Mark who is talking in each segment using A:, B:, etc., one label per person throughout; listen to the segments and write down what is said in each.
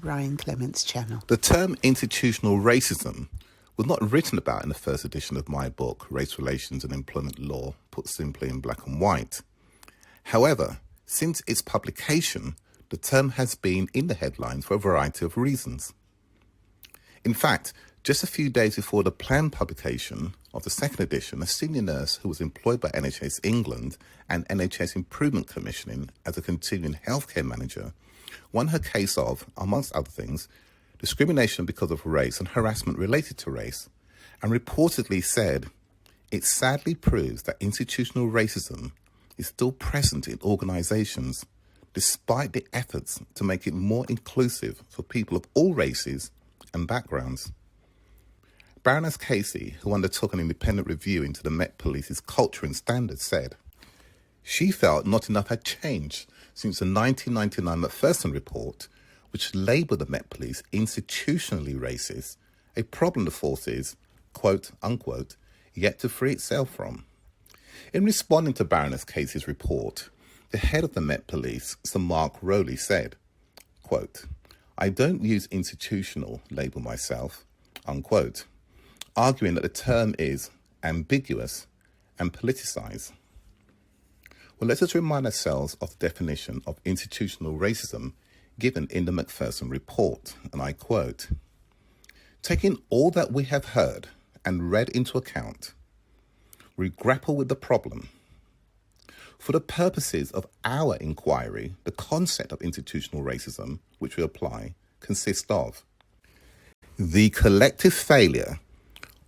A: Ryan Clement's channel.
B: The term institutional racism was not written about in the first edition of my book, Race Relations and Employment Law, put simply in black and white. However, since its publication, the term has been in the headlines for a variety of reasons. In fact, just a few days before the planned publication of the second edition, a senior nurse who was employed by NHS England and NHS Improvement Commissioning as a continuing healthcare manager won her case of, amongst other things, discrimination because of race and harassment related to race, and reportedly said, "It sadly proves that institutional racism is still present in organisations, despite the efforts to make it more inclusive for people of all races and backgrounds." Baroness Casey, who undertook an independent review into the Met Police's culture and standards, said, she felt not enough had changed since the 1999 Macpherson report, which labelled the Met Police institutionally racist, a problem the force is, quote unquote, yet to free itself from. In responding to Baroness Casey's report, the head of the Met Police, Sir Mark Rowley, said, quote, "I don't use institutional label myself," unquote, arguing that the term is ambiguous and politicised. Well, let us remind ourselves of the definition of institutional racism given in the Macpherson report, and I quote, "Taking all that we have heard and read into account, we grapple with the problem. For the purposes of our inquiry, the concept of institutional racism, which we apply, consists of the collective failure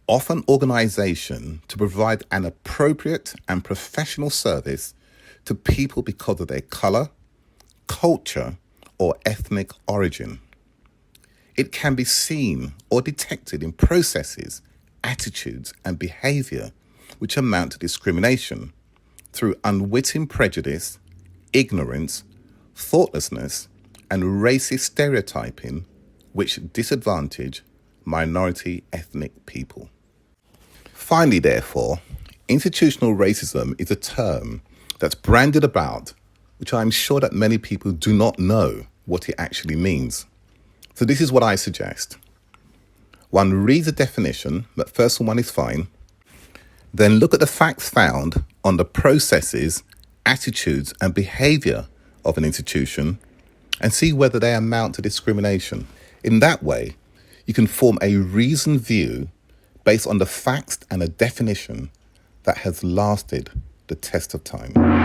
B: of an organisation to provide an appropriate and professional service to people because of their colour, culture, or ethnic origin. It can be seen or detected in processes, attitudes, and behaviour which amount to discrimination through unwitting prejudice, ignorance, thoughtlessness, and racist stereotyping which disadvantage minority ethnic people." Finally, therefore, institutional racism is a term that's branded about, which I'm sure that many people do not know what it actually means. So this is what I suggest. One reads a definition, but first one is fine. Then look at the facts found on the processes, attitudes, and behaviour of an institution and see whether they amount to discrimination. In that way, you can form a reasoned view based on the facts and a definition that has lasted the test of time.